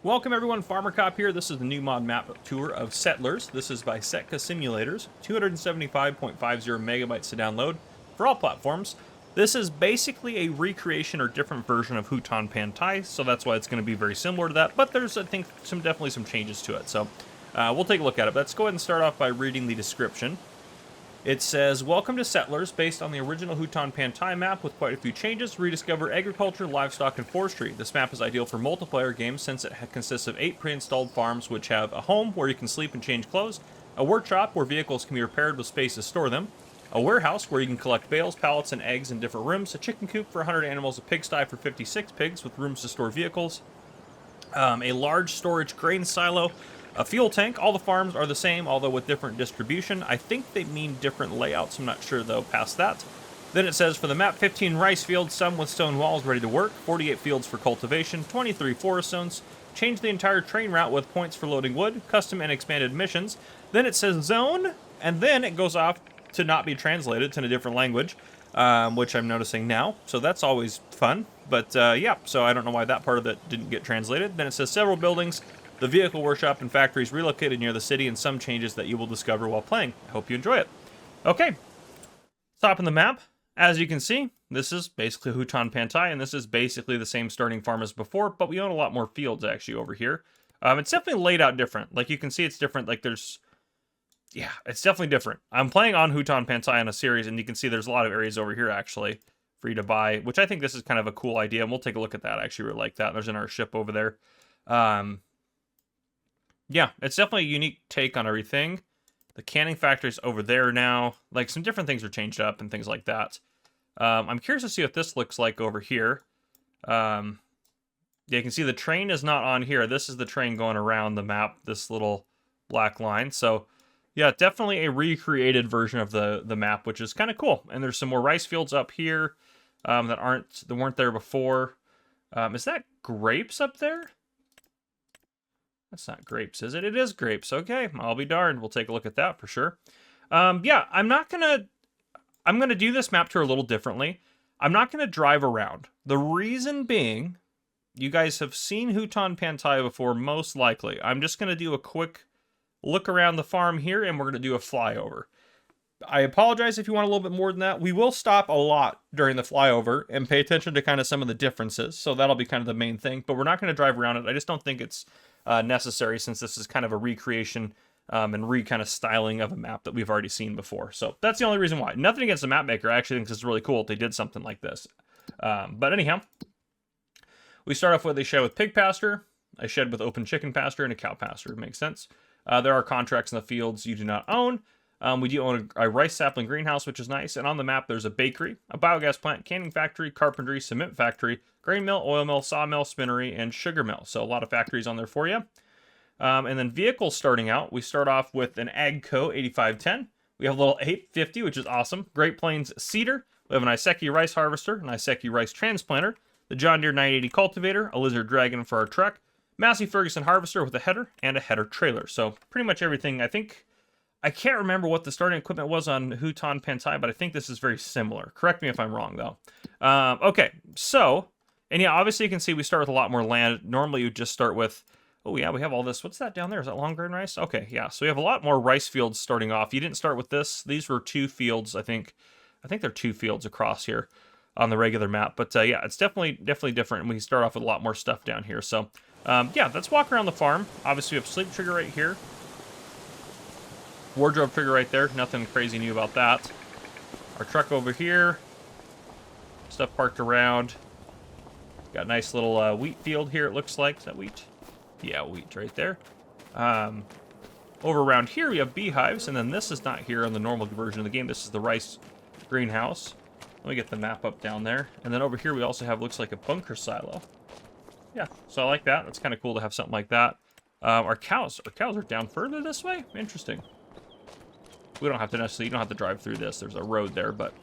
Welcome everyone, Farmer Cop here. This is the new mod map tour of Settlers. This is by Setka Simulators, 275.50 megabytes to download for all platforms. This is basically a recreation or different version of Hutan Pantai, so that's why it's going to be very similar to that, but there's, I think, definitely some changes to it, so we'll take a look at it. But let's go ahead and start off by reading the description. It says, welcome to Settlers, based on the original Hutan Pantai map with quite a few changes. Rediscover agriculture, livestock, and forestry. This map is ideal for multiplayer games since it consists of 8 pre-installed farms which have a home where you can sleep and change clothes, a workshop where vehicles can be repaired with space to store them, a warehouse where you can collect bales, pallets, and eggs in different rooms, a chicken coop for 100 animals, a pigsty for 56 pigs with rooms to store vehicles, a large storage grain silo, a fuel tank. All the farms are the same, although with different distribution. I think they mean different layouts. I'm not sure, though, past that. Then it says, for the map, 15 rice fields, some with stone walls ready to work, 48 fields for cultivation, 23 forest zones. Change the entire train route with points for loading wood, custom and expanded missions. Then it says zone, and then it goes off to not be translated to a different language, which I'm noticing now. So that's always fun. But yeah, so I don't know why that part of it didn't get translated. Then it says several buildings, the vehicle workshop and factories relocated near the city, and some changes that you will discover while playing. I hope you enjoy it. Okay, top of the map. As you can see, this is basically Hutan Pantai, and this is basically the same starting farm as before, but we own a lot more fields actually over here. It's definitely laid out different. Like you can see, it's different. Like yeah, it's definitely different. I'm playing on Hutan Pantai in a series, and you can see there's a lot of areas over here actually for you to buy, which I think this is kind of a cool idea, and we'll take a look at that. I actually really like that. There's another ship over there. Yeah, it's definitely a unique take on everything. The canning factory's over there now. Like, some different things are changed up and things like that. I'm curious to see what this looks like over here. Yeah, you can see the train is not on here. This is the train going around the map, this little black line. So, yeah, definitely a recreated version of the map, which is kind of cool. And there's some more rice fields up here that weren't there before. Is that grapes up there? That's not grapes, is it? It is grapes. Okay, I'll be darned. We'll take a look at that for sure. Yeah, I'm gonna do this map tour a little differently. I'm not gonna drive around. The reason being, you guys have seen Hutan Pantai before, most likely. I'm just gonna do a quick look around the farm here, and we're gonna do a flyover. I apologize if you want a little bit more than that. We will stop a lot during the flyover and pay attention to kind of some of the differences. So that'll be kind of the main thing. But we're not going to drive around it. I just don't think it's necessary, since this is kind of a recreation and kind of styling of a map that we've already seen before. So that's the only reason why. Nothing against the map maker. I actually think it's really cool if they did something like this. But anyhow, we start off with a shed with pig pasture, a shed with open chicken pasture, and a cow pasture. Makes sense. There are contracts in the fields you do not own. We do own a rice sapling greenhouse, which is nice. And on the map, there's a bakery, a biogas plant, canning factory, carpentry, cement factory, grain mill, oil mill, sawmill, spinnery, and sugar mill. So a lot of factories on there for you. And then vehicles starting out, we start off with an AGCO 8510. We have a little 850, which is awesome. Great Plains Cedar. We have an Iseki rice harvester, an Iseki rice transplanter, the John Deere 980 cultivator, a Lizard Dragon for our truck, Massey Ferguson harvester with a header, and a header trailer. So pretty much everything, I think. I can't remember what the starting equipment was on Hutan Pantai, but I think this is very similar. Correct me if I'm wrong, though. Okay, so, and yeah, obviously you can see we start with a lot more land. Normally you just start with, oh yeah, we have all this. What's that down there? Is that long grain rice? Okay, yeah, so we have a lot more rice fields starting off. You didn't start with this. These were 2 fields, I think. I think they're 2 fields across here on the regular map. But yeah, it's definitely different, and we start off with a lot more stuff down here. So, yeah, let's walk around the farm. Obviously we have sleep trigger right here. Wardrobe trigger right there. Nothing crazy new about that. Our truck over here. Stuff parked around. Got a nice little wheat field here, it looks like. Is that wheat? Yeah, wheat right there. Over around here, we have beehives, and then this is not here on the normal version of the game. This is the rice greenhouse. Let me get the map up down there. And then over here, we also have, looks like a bunker silo. Yeah, so I like that. That's kind of cool to have something like that. Our cows are down further this way? Interesting. We don't have to necessarily, you don't have to drive through this. There's a road there, but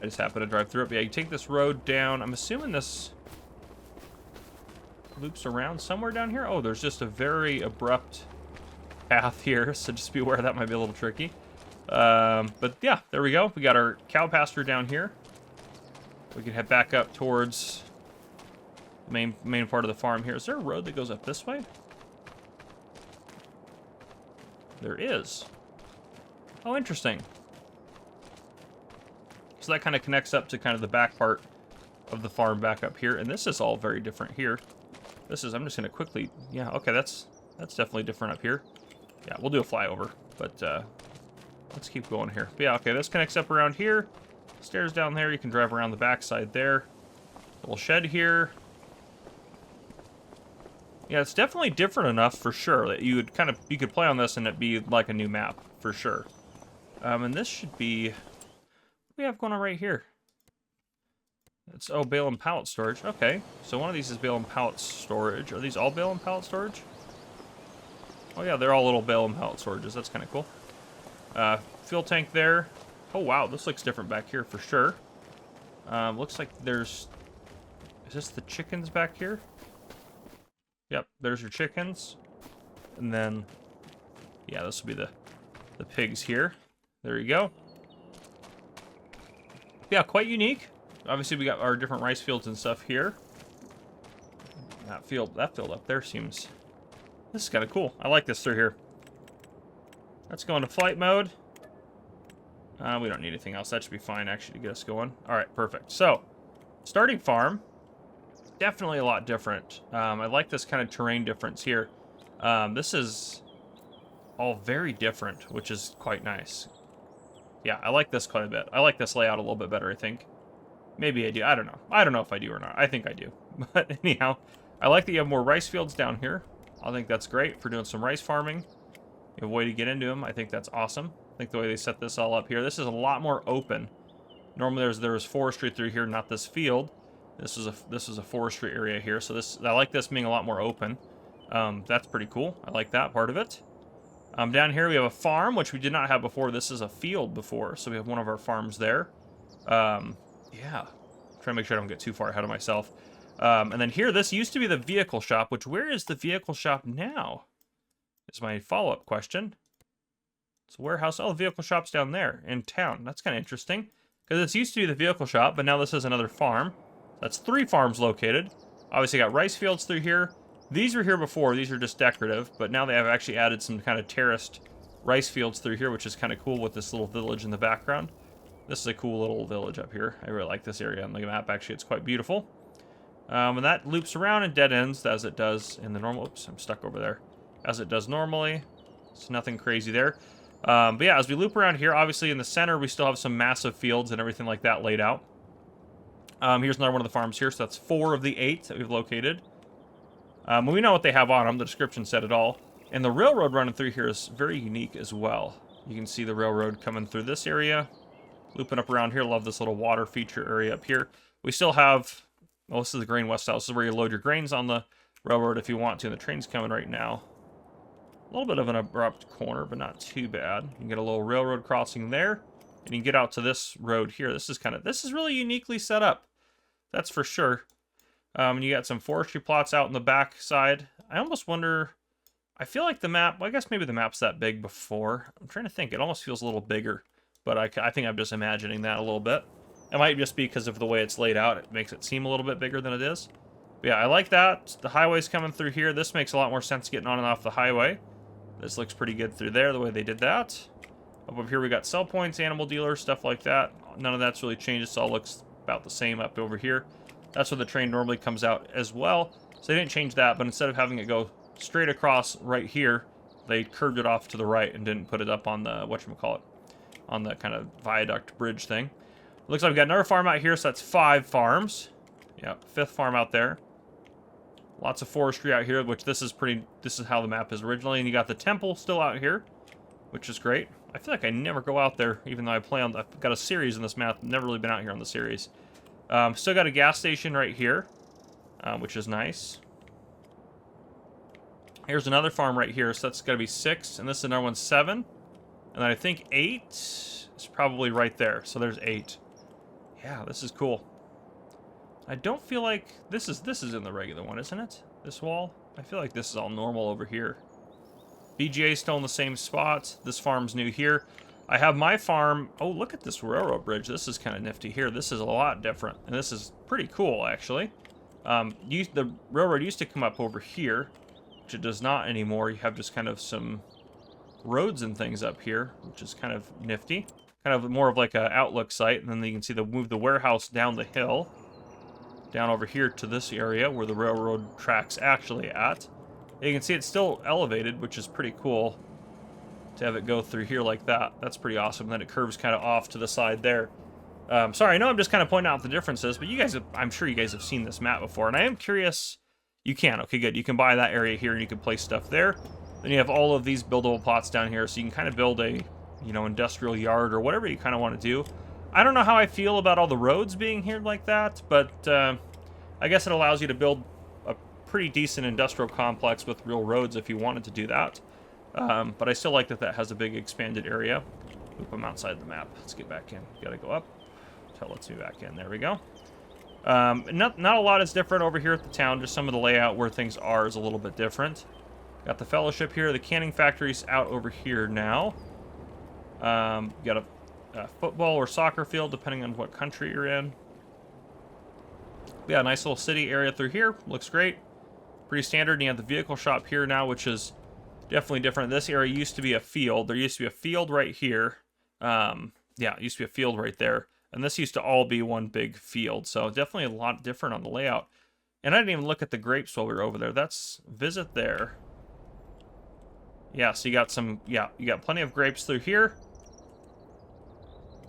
I just happen to drive through it. But yeah, you take this road down. I'm assuming this loops around somewhere down here. Oh, there's just a very abrupt path here, so just be aware that might be a little tricky. But yeah, there we go. We got our cow pasture down here. We can head back up towards main part of the farm here. Is there a road that goes up this way? There is. Oh, interesting. So that kind of connects up to kind of the back part of the farm back up here. And this is all very different here. This is, I'm just going to quickly, yeah, okay, that's definitely different up here. Yeah, we'll do a flyover, but let's keep going here. But yeah, okay, this connects up around here. Stairs down there, you can drive around the backside there. Little shed here. Yeah, it's definitely different enough for sure that you could play on this and it'd be like a new map for sure. And this should be, what do we have going on right here? It's, oh, bale and pallet storage. Okay, so one of these is bale and pallet storage. Are these all bale and pallet storage? Oh yeah, they're all little bale and pallet storages. That's kind of cool. Fuel tank there. Oh wow, this looks different back here for sure. Looks like there's, is this the chickens back here? Yep, there's your chickens. And then, yeah, this will be the pigs here. There you go. Yeah, quite unique. Obviously, we got our different rice fields and stuff here. That field up there seems, this is kind of cool. I like this through here. Let's go into flight mode. We don't need anything else. That should be fine, actually, to get us going. All right, perfect. So, starting farm. Definitely a lot different. I like this kind of terrain difference here. This is all very different, which is quite nice. Yeah, I like this quite a bit. I like this layout a little bit better, I think. Maybe I do. I don't know. I don't know if I do or not. I think I do. But anyhow, I like that you have more rice fields down here. I think that's great for doing some rice farming. You have a way to get into them. I think that's awesome. I think the way they set this all up here. This is a lot more open. Normally there was forestry through here, not this field. This is a forestry area here, so I like this being a lot more open. That's pretty cool. I like that part of it. Down here we have a farm, which we did not have before. This is a field before, so we have one of our farms there. Yeah, I'm trying to make sure I don't get too far ahead of myself. And then here, this used to be the vehicle shop, which where is the vehicle shop now? Is my follow-up question. It's a warehouse. Oh, the vehicle shop's down there in town. That's kind of interesting, because it's used to be the vehicle shop, but now this is another farm. That's 3 farms located. Obviously got rice fields through here. These were here before. These are just decorative, but now they have actually added some kind of terraced rice fields through here, which is kind of cool with this little village in the background. This is a cool little village up here. I really like this area on the map. Actually, it's quite beautiful. And that loops around and dead ends as it does in the normal. Oops, I'm stuck over there. As it does normally. It's nothing crazy there. But yeah, as we loop around here, obviously in the center, we still have some massive fields and everything like that laid out. Here's another one of the farms here. So that's 4 of the 8 that we've located. We know what they have on them. The description said it all. And the railroad running through here is very unique as well. You can see the railroad coming through this area. Looping up around here. Love this little water feature area up here. We still have, well, this is the Grain West House. This is where you load your grains on the railroad if you want to. And the train's coming right now. A little bit of an abrupt corner, but not too bad. You can get a little railroad crossing there. And you can get out to this road here. This is really uniquely set up. That's for sure. You got some forestry plots out in the back side. I almost wonder, I feel like the map, well, I guess maybe the map's that big before. I'm trying to think. It almost feels a little bigger. But I think I'm just imagining that a little bit. It might just be because of the way it's laid out. It makes it seem a little bit bigger than it is. But yeah, I like that. The highway's coming through here. This makes a lot more sense getting on and off the highway. This looks pretty good through there, the way they did that. Up here we got sell points, animal dealers, stuff like that. None of that's really changed. This all looks about the same up over here. That's where the train normally comes out as well. So they didn't change that, but instead of having it go straight across right here, they curved it off to the right and didn't put it up on the, whatchamacallit, on the kind of viaduct bridge thing. Looks like we got another farm out here, so that's 5 farms. Yeah, 5th farm out there. Lots of forestry out here, which this is how the map is originally. And you got the temple still out here, which is great. I feel like I never go out there, even though I've got a series in this map. Never really been out here on the series. Still got a gas station right here, which is nice. Here's another farm right here, so that's got to be 6, and this is another one 7. And then I think 8 is probably right there, so there's 8. Yeah, this is cool. I don't feel like this is in the regular one, isn't it? This wall? I feel like this is all normal over here. BGA still in the same spot. This farm's new here. I have my farm. Oh, look at this railroad bridge. This is kind of nifty here. This is a lot different, and this is pretty cool, actually. The railroad used to come up over here, which it does not anymore. You have just kind of some roads and things up here, which is kind of nifty. Kind of more of like an outlook site, and then you can see move the warehouse down the hill, down over here to this area where the railroad tracks actually at. And you can see it's still elevated, which is pretty cool to have it go through here like that. That's pretty awesome. Then it curves kind of off to the side there. Sorry, I know I'm just kind of pointing out the differences, but I'm sure you guys have seen this map before, and I am curious. You can. Okay, good. You can buy that area here, and you can place stuff there. Then you have all of these buildable plots down here, so you can kind of build a, industrial yard or whatever you kind of want to do. I don't know how I feel about all the roads being here like that, but I guess it allows you to build a pretty decent industrial complex with real roads if you wanted to do that. But I still like that has a big expanded area. Oop, I'm outside the map. Let's get back in. Gotta go up. That lets me back in. There we go. Not a lot is different over here at the town. Just some of the layout where things are is a little bit different. Got the fellowship here. The canning factory's out over here now. Got a football or soccer field, depending on what country you're in. Yeah, nice little city area through here. Looks great. Pretty standard. And you have the vehicle shop here now, which is definitely different. This area used to be a field. There used to be a field right here. Yeah, it used to be a field right there. And this used to all be one big field. So definitely a lot different on the layout. And I didn't even look at the grapes while we were over there. That's visit there. Yeah, so you got you got plenty of grapes through here.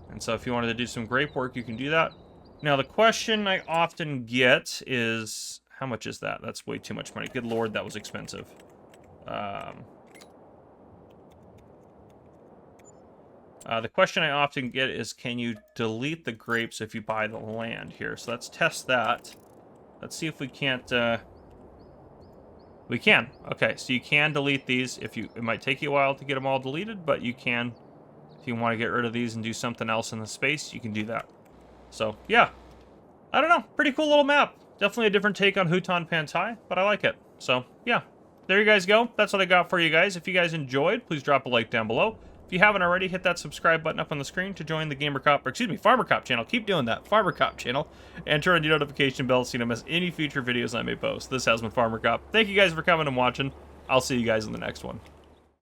And so if you wanted to do some grape work, you can do that. Now, the question I often get is, how much is that? That's way too much money. Good Lord, that was expensive. The question I often get is, can you delete the grapes if you buy the land here? So let's test that. Let's see if we can't... We can. Okay, so you can delete these. It might take you a while to get them all deleted, but you can. If you want to get rid of these and do something else in the space, you can do that. So, yeah. I don't know. Pretty cool little map. Definitely a different take on Hutan Pantai, but I like it. So, yeah. There you guys go. That's what I got for you guys. If you guys enjoyed, please drop a like down below. If you haven't already, hit that subscribe button up on the screen to join the Farmer Cop channel. Keep doing that. Farmer Cop channel. And turn on your notification bell so you don't miss any future videos I may post. This has been Farmer Cop. Thank you guys for coming and watching. I'll see you guys in the next one.